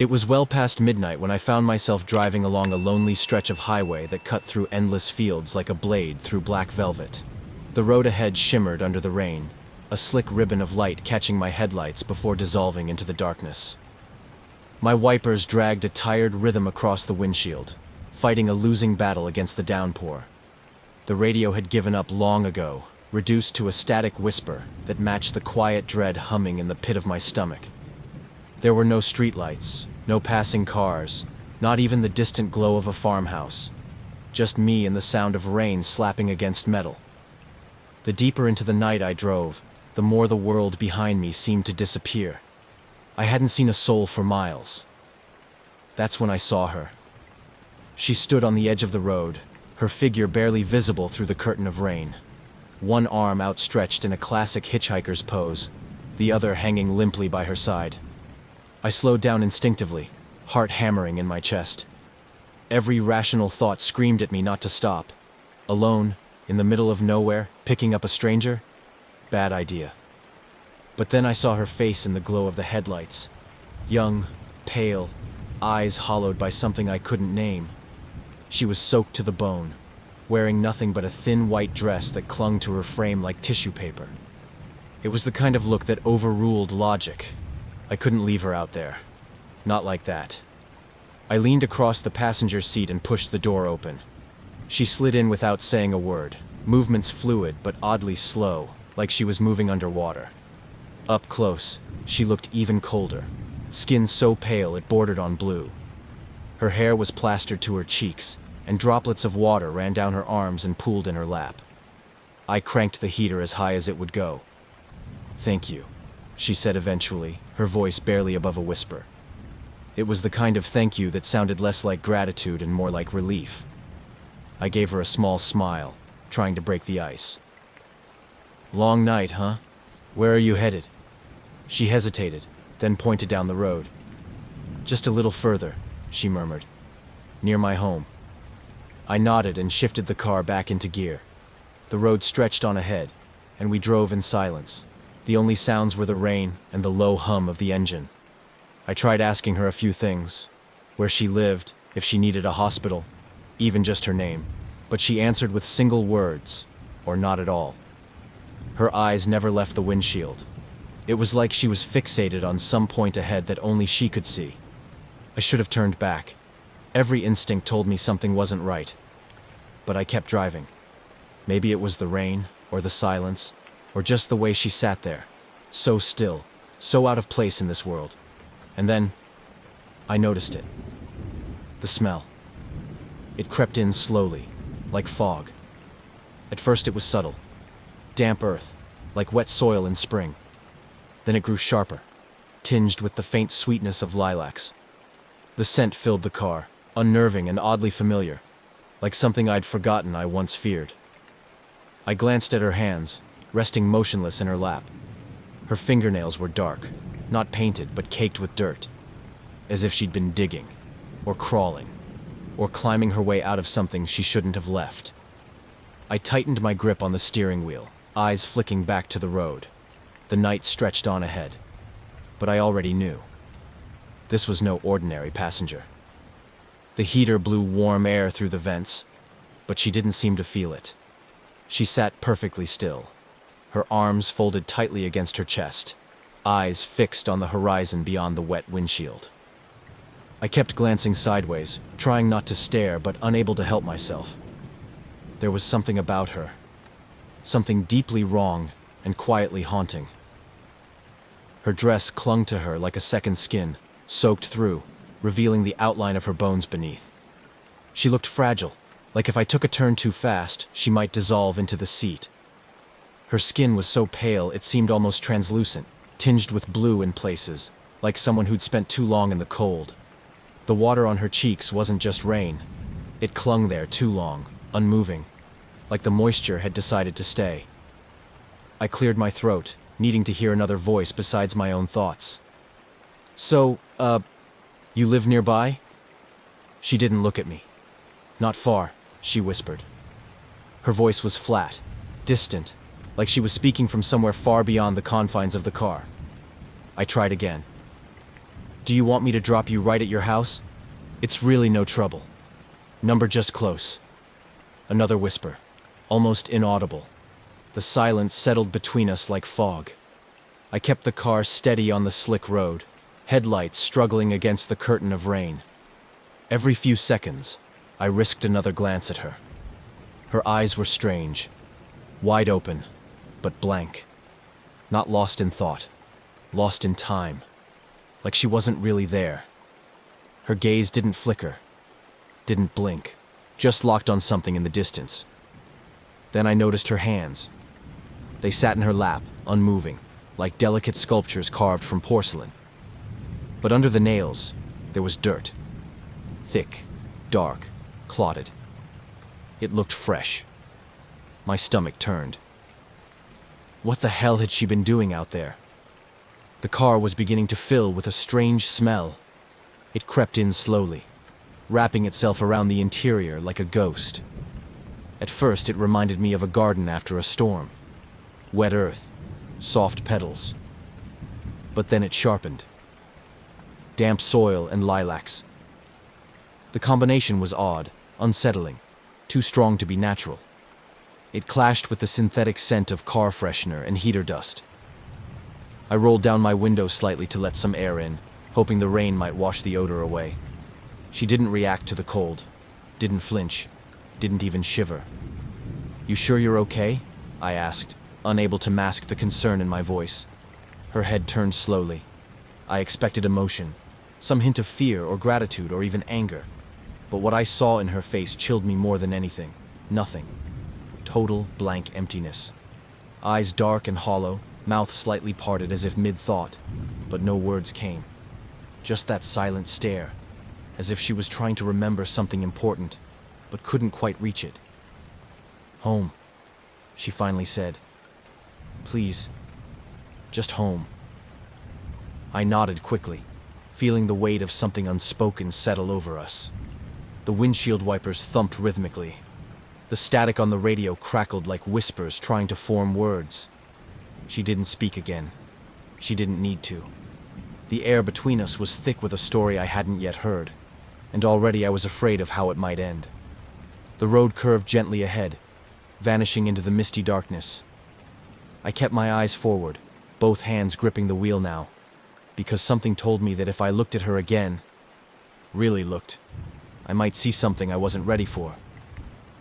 It was well past midnight when I found myself driving along a lonely stretch of highway that cut through endless fields like a blade through black velvet. The road ahead shimmered under the rain, a slick ribbon of light catching my headlights before dissolving into the darkness. My wipers dragged a tired rhythm across the windshield, fighting a losing battle against the downpour. The radio had given up long ago, reduced to a static whisper that matched the quiet dread humming in the pit of my stomach. There were no streetlights, no passing cars, not even the distant glow of a farmhouse. Just me and the sound of rain slapping against metal. The deeper into the night I drove, the more the world behind me seemed to disappear. I hadn't seen a soul for miles. That's when I saw her. She stood on the edge of the road, her figure barely visible through the curtain of rain. One arm outstretched in a classic hitchhiker's pose, the other hanging limply by her side. I slowed down instinctively, heart hammering in my chest. Every rational thought screamed at me not to stop. Alone, in the middle of nowhere, picking up a stranger? Bad idea. But then I saw her face in the glow of the headlights. Young, pale, eyes hollowed by something I couldn't name. She was soaked to the bone, wearing nothing but a thin white dress that clung to her frame like tissue paper. It was the kind of look that overruled logic. I couldn't leave her out there. Not like that. I leaned across the passenger seat and pushed the door open. She slid in without saying a word, movements fluid but oddly slow, like she was moving underwater. Up close, she looked even colder, skin so pale it bordered on blue. Her hair was plastered to her cheeks, and droplets of water ran down her arms and pooled in her lap. I cranked the heater as high as it would go. "Thank you," she said eventually, her voice barely above a whisper. It was the kind of thank you that sounded less like gratitude and more like relief. I gave her a small smile, trying to break the ice. "Long night, huh? Where are you headed?" She hesitated, then pointed down the road. "Just a little further," she murmured. "Near my home." I nodded and shifted the car back into gear. The road stretched on ahead, and we drove in silence. The only sounds were the rain and the low hum of the engine. I tried asking her a few things, where she lived, if she needed a hospital, even just her name, but she answered with single words, or not at all. Her eyes never left the windshield. It was like she was fixated on some point ahead that only she could see. I should have turned back. Every instinct told me something wasn't right. But I kept driving. Maybe it was the rain, or the silence, or just the way she sat there, so still, so out of place in this world. And then, I noticed it. The smell. It crept in slowly, like fog. At first it was subtle. Damp earth, like wet soil in spring. Then it grew sharper, tinged with the faint sweetness of lilacs. The scent filled the car, unnerving and oddly familiar, like something I'd forgotten I once feared. I glanced at her hands, resting motionless in her lap. Her fingernails were dark, not painted but caked with dirt, as if she'd been digging, or crawling, or climbing her way out of something she shouldn't have left. I tightened my grip on the steering wheel, eyes flicking back to the road. The night stretched on ahead, but I already knew. This was no ordinary passenger. The heater blew warm air through the vents, but she didn't seem to feel it. She sat perfectly still, her arms folded tightly against her chest, eyes fixed on the horizon beyond the wet windshield. I kept glancing sideways, trying not to stare but unable to help myself. There was something about her, something deeply wrong and quietly haunting. Her dress clung to her like a second skin, soaked through, revealing the outline of her bones beneath. She looked fragile, like if I took a turn too fast, she might dissolve into the seat. Her skin was so pale it seemed almost translucent, tinged with blue in places, like someone who'd spent too long in the cold. The water on her cheeks wasn't just rain. It clung there too long, unmoving, like the moisture had decided to stay. I cleared my throat, needing to hear another voice besides my own thoughts. "So, you live nearby?" She didn't look at me. "Not far," she whispered. Her voice was flat, distant, like she was speaking from somewhere far beyond the confines of the car. I tried again. Do you want me to drop you right at your house? It's really no trouble. Number just close. Another whisper, almost inaudible. The silence settled between us like fog. I kept the car steady on the slick road, headlights struggling against the curtain of rain. Every few seconds, I risked another glance at her. Her eyes were strange, wide open, but blank. Not lost in thought, lost in time, like she wasn't really there. Her gaze didn't flicker, didn't blink, just locked on something in the distance. Then I noticed her hands. They sat in her lap, unmoving, like delicate sculptures carved from porcelain. But under the nails, there was dirt. Thick, dark, clotted. It looked fresh. My stomach turned. What the hell had she been doing out there? The car was beginning to fill with a strange smell. It crept in slowly, wrapping itself around the interior like a ghost. At first, it reminded me of a garden after a storm. Wet earth, soft petals. But then it sharpened. Damp soil and lilacs. The combination was odd, unsettling, too strong to be natural. It clashed with the synthetic scent of car freshener and heater dust. I rolled down my window slightly to let some air in, hoping the rain might wash the odor away. She didn't react to the cold, didn't flinch, didn't even shiver. "You sure you're okay?" I asked, unable to mask the concern in my voice. Her head turned slowly. I expected emotion, some hint of fear or gratitude or even anger. But what I saw in her face chilled me more than anything. Nothing. Total blank emptiness. Eyes dark and hollow, mouth slightly parted as if mid-thought, but no words came. Just that silent stare, as if she was trying to remember something important, but couldn't quite reach it. "Home," she finally said. "Please, just home." I nodded quickly, feeling the weight of something unspoken settle over us. The windshield wipers thumped rhythmically. The static on the radio crackled like whispers trying to form words. She didn't speak again. She didn't need to. The air between us was thick with a story I hadn't yet heard, and already I was afraid of how it might end. The road curved gently ahead, vanishing into the misty darkness. I kept my eyes forward, both hands gripping the wheel now, because something told me that if I looked at her again, really looked, I might see something I wasn't ready for.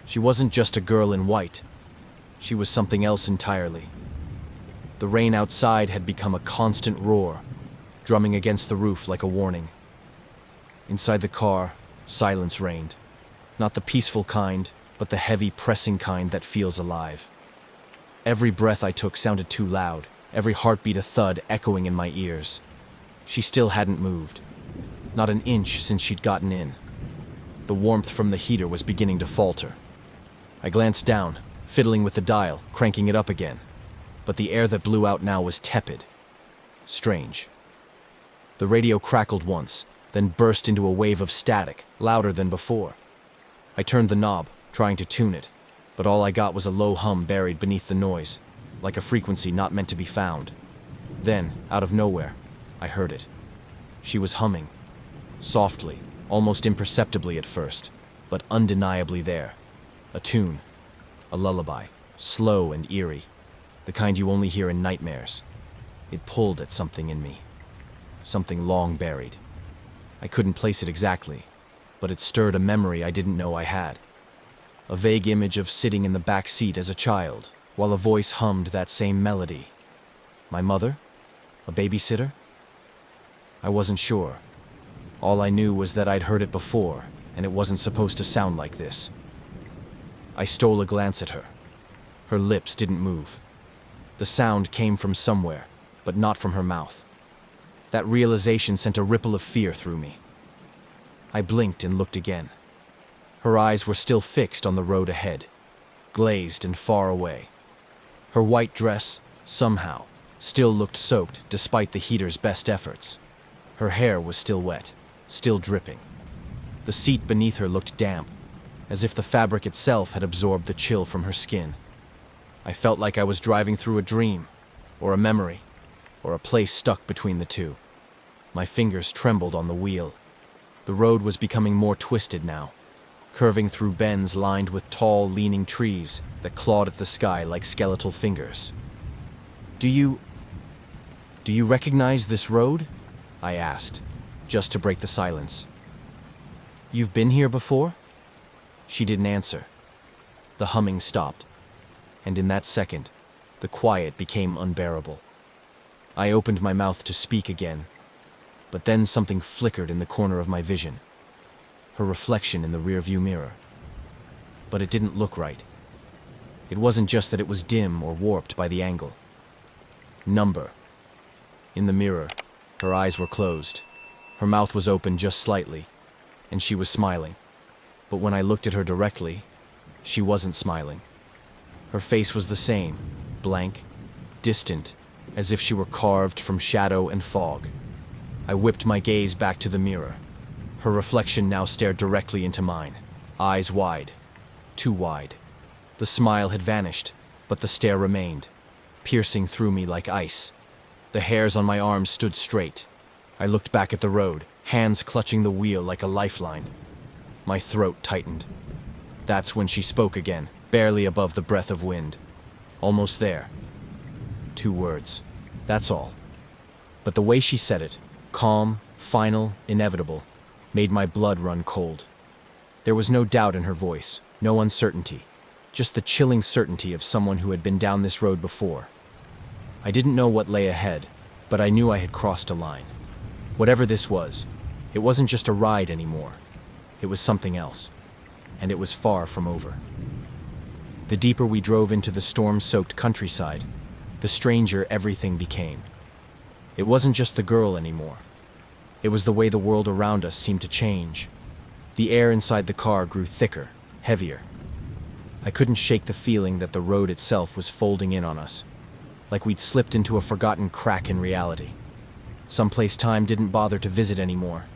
She wasn't just a girl in white. She was something else entirely. The rain outside had become a constant roar, drumming against the roof like a warning. Inside the car, silence reigned. Not the peaceful kind, but the heavy, pressing kind that feels alive. Every breath I took sounded too loud, every heartbeat a thud echoing in my ears. She still hadn't moved. Not an inch since she'd gotten in. The warmth from the heater was beginning to falter. I glanced down, fiddling with the dial, cranking it up again. But the air that blew out now was tepid. Strange. The radio crackled once, then burst into a wave of static, louder than before. I turned the knob, trying to tune it, but all I got was a low hum buried beneath the noise, like a frequency not meant to be found. Then, out of nowhere, I heard it. She was humming. Softly, almost imperceptibly at first, but undeniably there. A tune. A lullaby. Slow and eerie. The kind you only hear in nightmares. It pulled at something in me. Something long buried. I couldn't place it exactly, but it stirred a memory I didn't know I had. A vague image of sitting in the back seat as a child, while a voice hummed that same melody. My mother? A babysitter? I wasn't sure. All I knew was that I'd heard it before, and it wasn't supposed to sound like this. I stole a glance at her. Her lips didn't move. The sound came from somewhere, but not from her mouth. That realization sent a ripple of fear through me. I blinked and looked again. Her eyes were still fixed on the road ahead, glazed and far away. Her white dress, somehow, still looked soaked despite the heater's best efforts. Her hair was still wet, still dripping. The seat beneath her looked damp, as if the fabric itself had absorbed the chill from her skin. I felt like I was driving through a dream, or a memory, or a place stuck between the two. My fingers trembled on the wheel. The road was becoming more twisted now, curving through bends lined with tall, leaning trees that clawed at the sky like skeletal fingers. Do you recognize this road?" I asked, just to break the silence. "You've been here before?" She didn't answer. The humming stopped, and in that second, the quiet became unbearable. I opened my mouth to speak again, but then something flickered in the corner of my vision. Her reflection in the rearview mirror. But it didn't look right. It wasn't just that it was dim or warped by the angle. Number. In the mirror, her eyes were closed. Her mouth was open just slightly, and she was smiling. But when I looked at her directly, she wasn't smiling. Her face was the same, blank, distant, as if she were carved from shadow and fog. I whipped my gaze back to the mirror. Her reflection now stared directly into mine, eyes wide, too wide. The smile had vanished, but the stare remained, piercing through me like ice. The hairs on my arms stood straight. I looked back at the road, hands clutching the wheel like a lifeline. My throat tightened. That's when she spoke again, barely above the breath of wind. Almost there. 2 words. That's all. But the way she said it, calm, final, inevitable, made my blood run cold. There was no doubt in her voice, no uncertainty, just the chilling certainty of someone who had been down this road before. I didn't know what lay ahead, but I knew I had crossed a line. Whatever this was, it wasn't just a ride anymore. It was something else, and it was far from over. The deeper we drove into the storm-soaked countryside, the stranger everything became. It wasn't just the girl anymore. It was the way the world around us seemed to change. The air inside the car grew thicker, heavier. I couldn't shake the feeling that the road itself was folding in on us, like we'd slipped into a forgotten crack in reality. Someplace time didn't bother to visit anymore.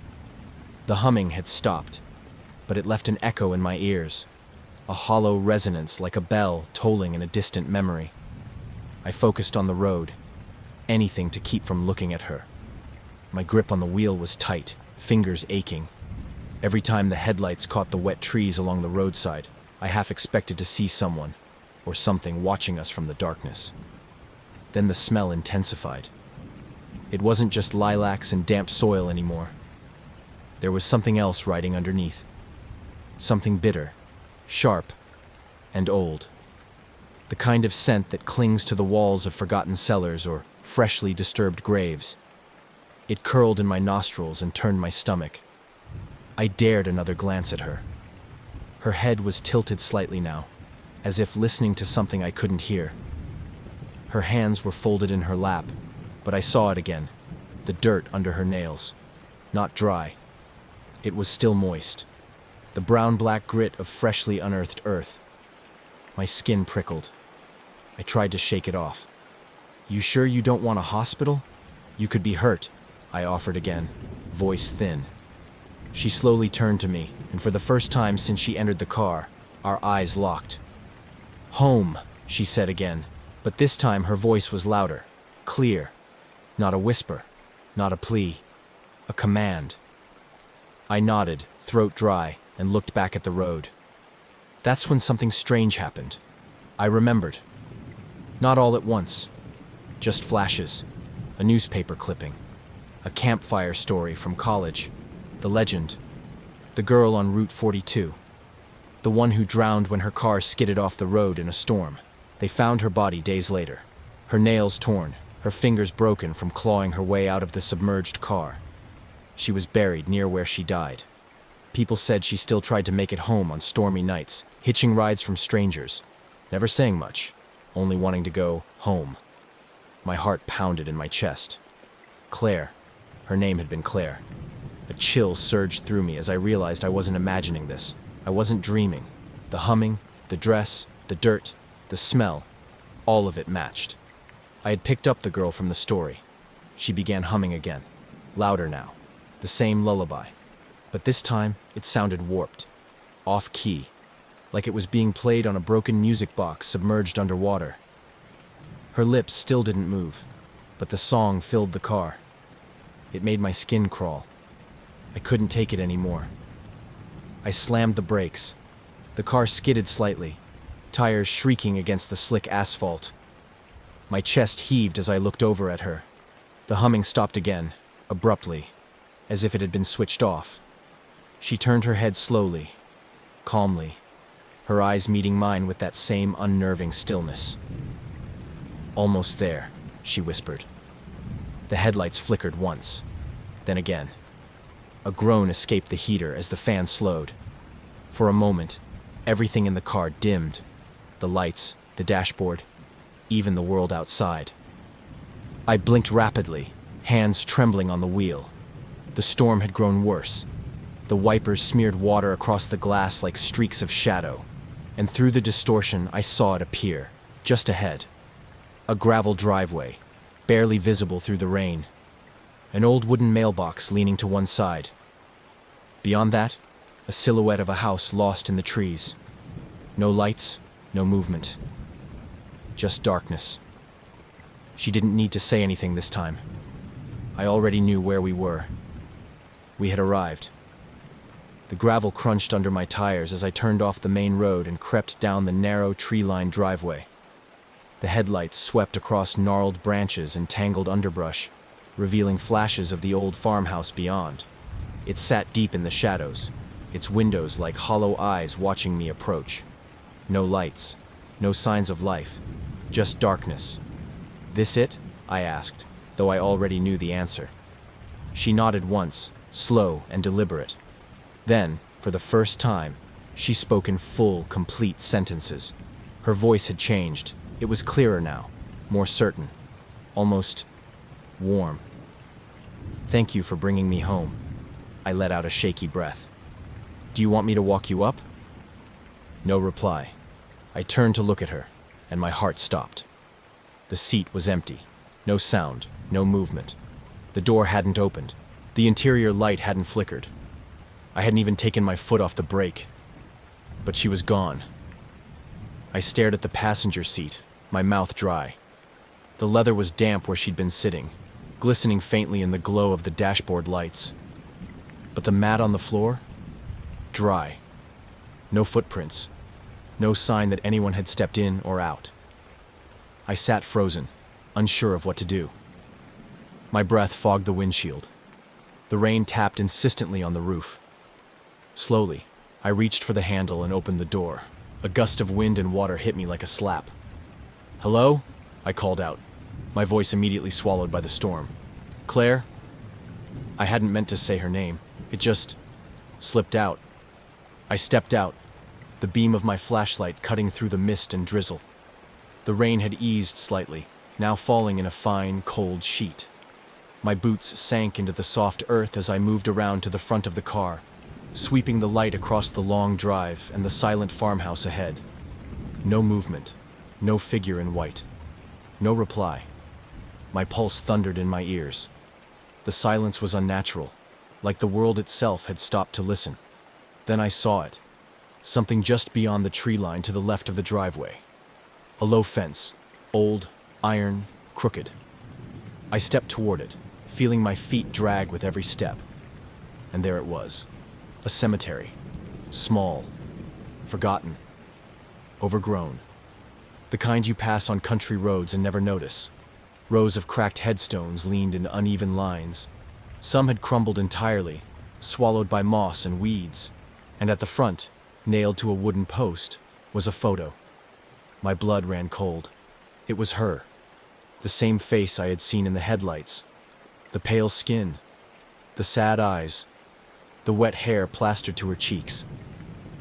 The humming had stopped, but it left an echo in my ears, a hollow resonance like a bell tolling in a distant memory. I focused on the road, anything to keep from looking at her. My grip on the wheel was tight, fingers aching. Every time the headlights caught the wet trees along the roadside, I half expected to see someone, or something watching us from the darkness. Then the smell intensified. It wasn't just lilacs and damp soil anymore. There was something else riding underneath. Something bitter, sharp, and old. The kind of scent that clings to the walls of forgotten cellars or freshly disturbed graves. It curled in my nostrils and turned my stomach. I dared another glance at her. Her head was tilted slightly now, as if listening to something I couldn't hear. Her hands were folded in her lap, but I saw it again, the dirt under her nails. Not dry. It was still moist. The brown-black grit of freshly unearthed earth. My skin prickled. I tried to shake it off. "You sure you don't want a hospital? You could be hurt," I offered again, voice thin. She slowly turned to me, and for the first time since she entered the car, our eyes locked. "Home," she said again, but this time her voice was louder, clear. Not a whisper, not a plea, a command. I nodded, throat dry, and looked back at the road. That's when something strange happened. I remembered. Not all at once, just flashes, a newspaper clipping, a campfire story from college, the legend, the girl on Route 42, the one who drowned when her car skidded off the road in a storm. They found her body days later, her nails torn, her fingers broken from clawing her way out of the submerged car. She was buried near where she died. People said she still tried to make it home on stormy nights, hitching rides from strangers, never saying much, only wanting to go home. My heart pounded in my chest. Claire. Her name had been Claire. A chill surged through me as I realized I wasn't imagining this. I wasn't dreaming. The humming, the dress, the dirt, the smell, all of it matched. I had picked up the girl from the story. She began humming again, louder now, the same lullaby. But this time, it sounded warped, off-key, like it was being played on a broken music box submerged underwater. Her lips still didn't move, but the song filled the car. It made my skin crawl. I couldn't take it anymore. I slammed the brakes. The car skidded slightly, tires shrieking against the slick asphalt. My chest heaved as I looked over at her. The humming stopped again, abruptly, as if it had been switched off. She turned her head slowly, calmly, her eyes meeting mine with that same unnerving stillness. "Almost there," she whispered. The headlights flickered once, then again. A groan escaped the heater as the fan slowed. For a moment, everything in the car dimmed. The lights, the dashboard, even the world outside. I blinked rapidly, hands trembling on the wheel. The storm had grown worse. The wipers smeared water across the glass like streaks of shadow, and through the distortion I saw it appear, just ahead. A gravel driveway, barely visible through the rain. An old wooden mailbox leaning to one side. Beyond that, a silhouette of a house lost in the trees. No lights, no movement. Just darkness. She didn't need to say anything this time. I already knew where we were. We had arrived. The gravel crunched under my tires as I turned off the main road and crept down the narrow, tree-lined driveway. The headlights swept across gnarled branches and tangled underbrush, revealing flashes of the old farmhouse beyond. It sat deep in the shadows, its windows like hollow eyes watching me approach. No lights, no signs of life, just darkness. "This it?" I asked, though I already knew the answer. She nodded once, slow and deliberate. Then, for the first time, she spoke in full, complete sentences. Her voice had changed. It was clearer now, more certain, almost warm. "Thank you for bringing me home." I let out a shaky breath. "Do you want me to walk you up?" No reply. I turned to look at her, and my heart stopped. The seat was empty. No sound, no movement. The door hadn't opened. The interior light hadn't flickered. I hadn't even taken my foot off the brake. But she was gone. I stared at the passenger seat, my mouth dry. The leather was damp where she'd been sitting, glistening faintly in the glow of the dashboard lights. But the mat on the floor? Dry. No footprints. No sign that anyone had stepped in or out. I sat frozen, unsure of what to do. My breath fogged the windshield. The rain tapped insistently on the roof. Slowly, I reached for the handle and opened the door. A gust of wind and water hit me like a slap. "Hello?" I called out, my voice immediately swallowed by the storm. "Claire?" I hadn't meant to say her name. It just slipped out. I stepped out, the beam of my flashlight cutting through the mist and drizzle. The rain had eased slightly, now falling in a fine, cold sheet. My boots sank into the soft earth as I moved around to the front of the car, sweeping the light across the long drive and the silent farmhouse ahead. No movement, no figure in white, no reply. My pulse thundered in my ears. The silence was unnatural, like the world itself had stopped to listen. Then I saw it, something just beyond the tree line to the left of the driveway. A low fence, old, iron, crooked. I stepped toward it, feeling my feet drag with every step. And there it was. A cemetery. Small. Forgotten. Overgrown. The kind you pass on country roads and never notice. Rows of cracked headstones leaned in uneven lines. Some had crumbled entirely, swallowed by moss and weeds. And at the front, nailed to a wooden post, was a photo. My blood ran cold. It was her. The same face I had seen in the headlights. The pale skin. The sad eyes. The wet hair plastered to her cheeks.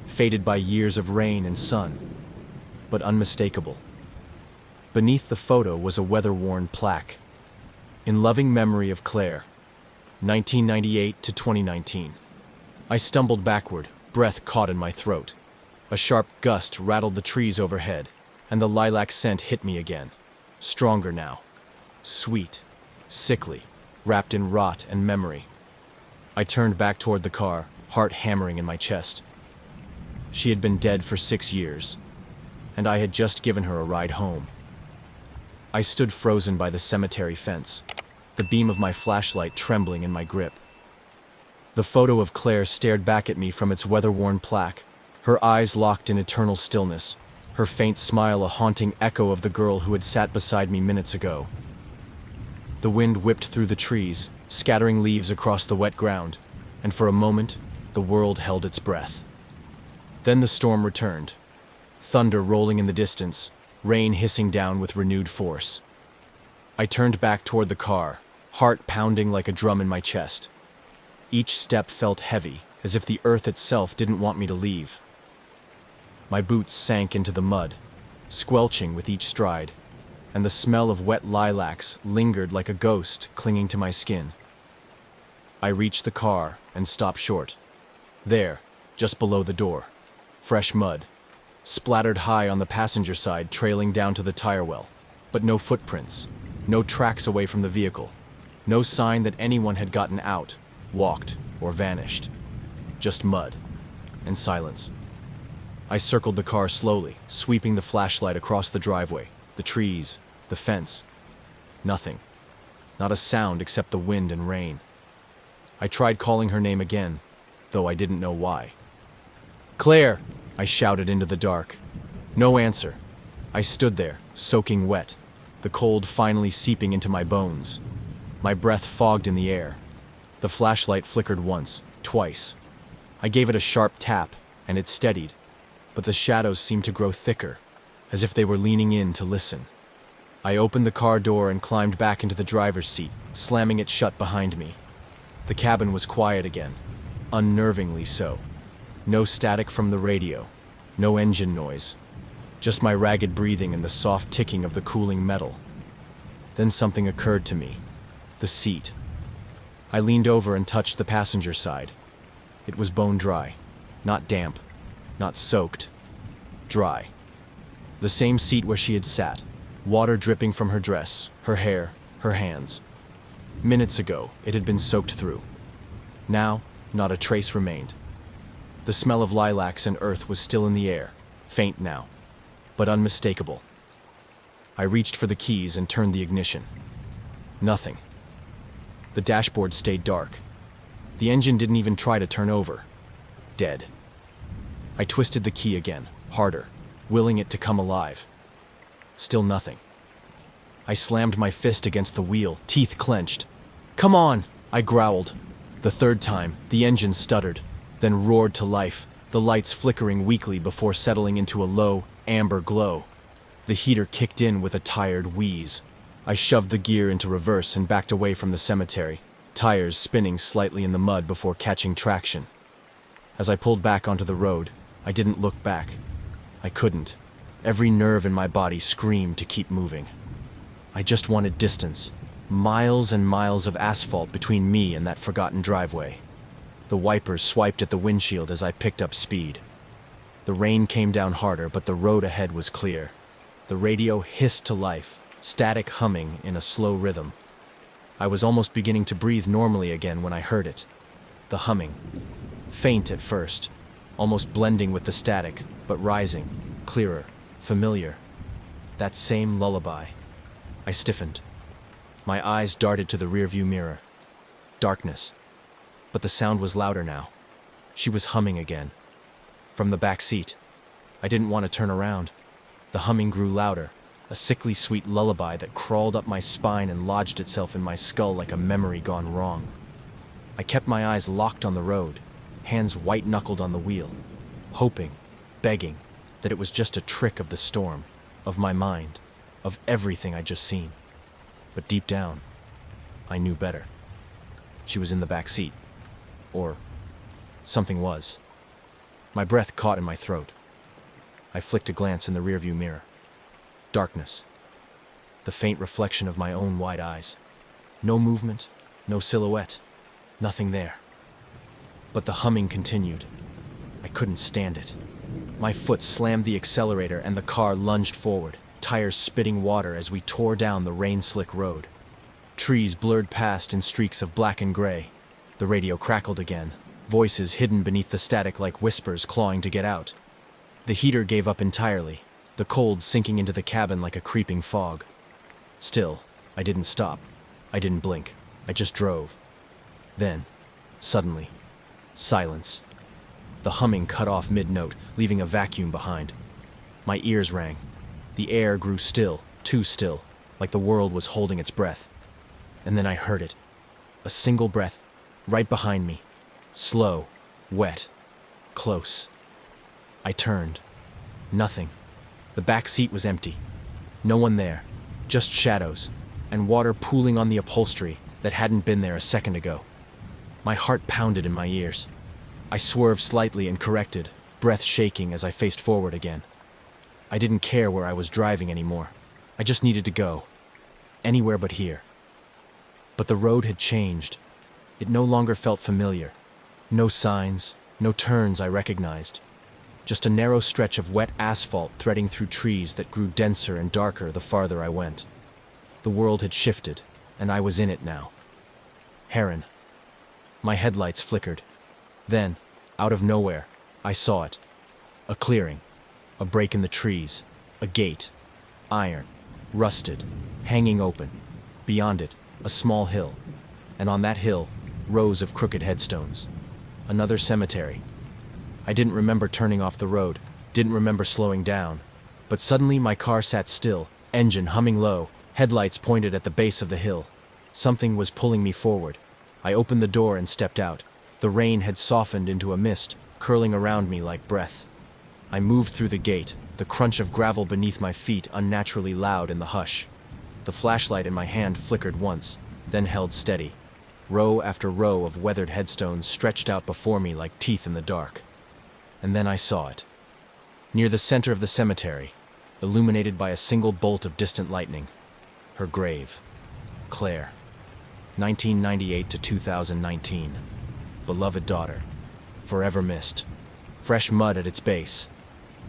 Faded by years of rain and sun, but unmistakable. Beneath the photo was a weather-worn plaque. In loving memory of Claire, 1998 to 2019. I stumbled backward, breath caught in my throat. A sharp gust rattled the trees overhead, and the lilac scent hit me again. Stronger now. Sweet. Sickly. Wrapped in rot and memory. I turned back toward the car, heart hammering in my chest. She had been dead for 6 years, and I had just given her a ride home. I stood frozen by the cemetery fence, the beam of my flashlight trembling in my grip. The photo of Claire stared back at me from its weather-worn plaque, her eyes locked in eternal stillness, her faint smile a haunting echo of the girl who had sat beside me minutes ago. The wind whipped through the trees, scattering leaves across the wet ground, and for a moment, the world held its breath. Then the storm returned, thunder rolling in the distance, rain hissing down with renewed force. I turned back toward the car, heart pounding like a drum in my chest. Each step felt heavy, as if the earth itself didn't want me to leave. My boots sank into the mud, squelching with each stride, and the smell of wet lilacs lingered like a ghost clinging to my skin. I reached the car and stopped short. There, just below the door, fresh mud, splattered high on the passenger side, trailing down to the tire well, but no footprints, no tracks away from the vehicle, no sign that anyone had gotten out, walked, or vanished. Just mud and silence. I circled the car slowly, sweeping the flashlight across the driveway, the trees, the fence. Nothing. Not a sound except the wind and rain. I tried calling her name again, though I didn't know why. "Claire!" I shouted into the dark. No answer. I stood there, soaking wet, the cold finally seeping into my bones. My breath fogged in the air. The flashlight flickered once, twice. I gave it a sharp tap, and it steadied, but the shadows seemed to grow thicker, as if they were leaning in to listen. I opened the car door and climbed back into the driver's seat, slamming it shut behind me. The cabin was quiet again, unnervingly so. No static from the radio, no engine noise, just my ragged breathing and the soft ticking of the cooling metal. Then something occurred to me. The seat. I leaned over and touched the passenger side. It was bone dry, not damp, not soaked, dry. The same seat where she had sat, water dripping from her dress, her hair, her hands. Minutes ago, it had been soaked through. Now, not a trace remained. The smell of lilacs and earth was still in the air, faint now, but unmistakable. I reached for the keys and turned the ignition. Nothing. The dashboard stayed dark. The engine didn't even try to turn over. Dead. I twisted the key again, harder, willing it to come alive. Still nothing. I slammed my fist against the wheel, teeth clenched. "Come on!" I growled. The third time, the engine stuttered, then roared to life, the lights flickering weakly before settling into a low, amber glow. The heater kicked in with a tired wheeze. I shoved the gear into reverse and backed away from the cemetery, tires spinning slightly in the mud before catching traction. As I pulled back onto the road, I didn't look back. I couldn't. Every nerve in my body screamed to keep moving. I just wanted distance, miles and miles of asphalt between me and that forgotten driveway. The wipers swiped at the windshield as I picked up speed. The rain came down harder, but the road ahead was clear. The radio hissed to life, static humming in a slow rhythm. I was almost beginning to breathe normally again when I heard it. The humming. Faint at first, almost blending with the static, but rising, clearer, familiar. That same lullaby. I stiffened. My eyes darted to the rearview mirror. Darkness. But the sound was louder now. She was humming again. From the back seat. I didn't want to turn around. The humming grew louder, a sickly sweet lullaby that crawled up my spine and lodged itself in my skull like a memory gone wrong. I kept my eyes locked on the road, hands white-knuckled on the wheel, hoping, begging, that it was just a trick of the storm, of my mind, of everything I'd just seen. But deep down, I knew better. She was in the back seat. Or something was. My breath caught in my throat. I flicked a glance in the rearview mirror. Darkness. The faint reflection of my own wide eyes. No movement, no silhouette, nothing there. But the humming continued. I couldn't stand it. My foot slammed the accelerator and the car lunged forward, tires spitting water as we tore down the rain-slick road. Trees blurred past in streaks of black and gray. The radio crackled again, voices hidden beneath the static like whispers clawing to get out. The heater gave up entirely, the cold sinking into the cabin like a creeping fog. Still, I didn't stop. I didn't blink. I just drove. Then, suddenly, silence. The humming cut off mid-note, leaving a vacuum behind. My ears rang. The air grew still, too still, like the world was holding its breath. And then I heard it. A single breath, right behind me. Slow, wet, close. I turned. Nothing. The back seat was empty. No one there. Just shadows, and water pooling on the upholstery that hadn't been there a second ago. My heart pounded in my ears. I swerved slightly and corrected, breath shaking as I faced forward again. I didn't care where I was driving anymore. I just needed to go. Anywhere but here. But the road had changed. It no longer felt familiar. No signs, no turns I recognized. Just a narrow stretch of wet asphalt threading through trees that grew denser and darker the farther I went. The world had shifted, and I was in it now. Heron. My headlights flickered. Then, out of nowhere, I saw it. A clearing. A break in the trees. A gate. Iron. Rusted. Hanging open. Beyond it, a small hill. And on that hill, rows of crooked headstones. Another cemetery. I didn't remember turning off the road, didn't remember slowing down. But suddenly my car sat still, engine humming low, headlights pointed at the base of the hill. Something was pulling me forward. I opened the door and stepped out. The rain had softened into a mist, curling around me like breath. I moved through the gate, the crunch of gravel beneath my feet unnaturally loud in the hush. The flashlight in my hand flickered once, then held steady. Row after row of weathered headstones stretched out before me like teeth in the dark. And then I saw it. Near the center of the cemetery, illuminated by a single bolt of distant lightning, her grave. Claire. 1998 to 2019. Beloved daughter. Forever missed. Fresh mud at its base.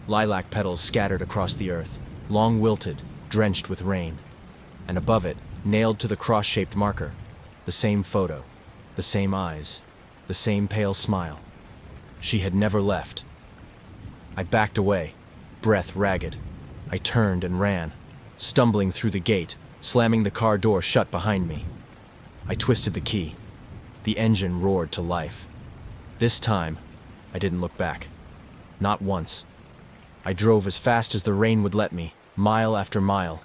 Lilac petals scattered across the earth, long wilted, drenched with rain. And above it, nailed to the cross-shaped marker, the same photo, the same eyes, the same pale smile. She had never left. I backed away, breath ragged. I turned and ran, stumbling through the gate, slamming the car door shut behind me. I twisted the key. The engine roared to life. This time, I didn't look back. Not once. I drove as fast as the rain would let me, mile after mile,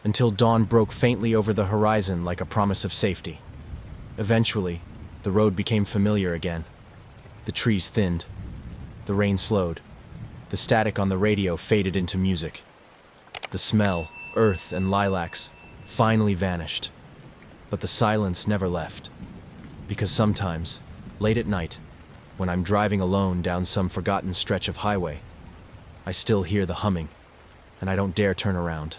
until dawn broke faintly over the horizon like a promise of safety. Eventually, the road became familiar again. The trees thinned. The rain slowed. The static on the radio faded into music. The smell, earth and lilacs, finally vanished. But the silence never left. Because sometimes, late at night, when I'm driving alone down some forgotten stretch of highway, I still hear the humming, and I don't dare turn around.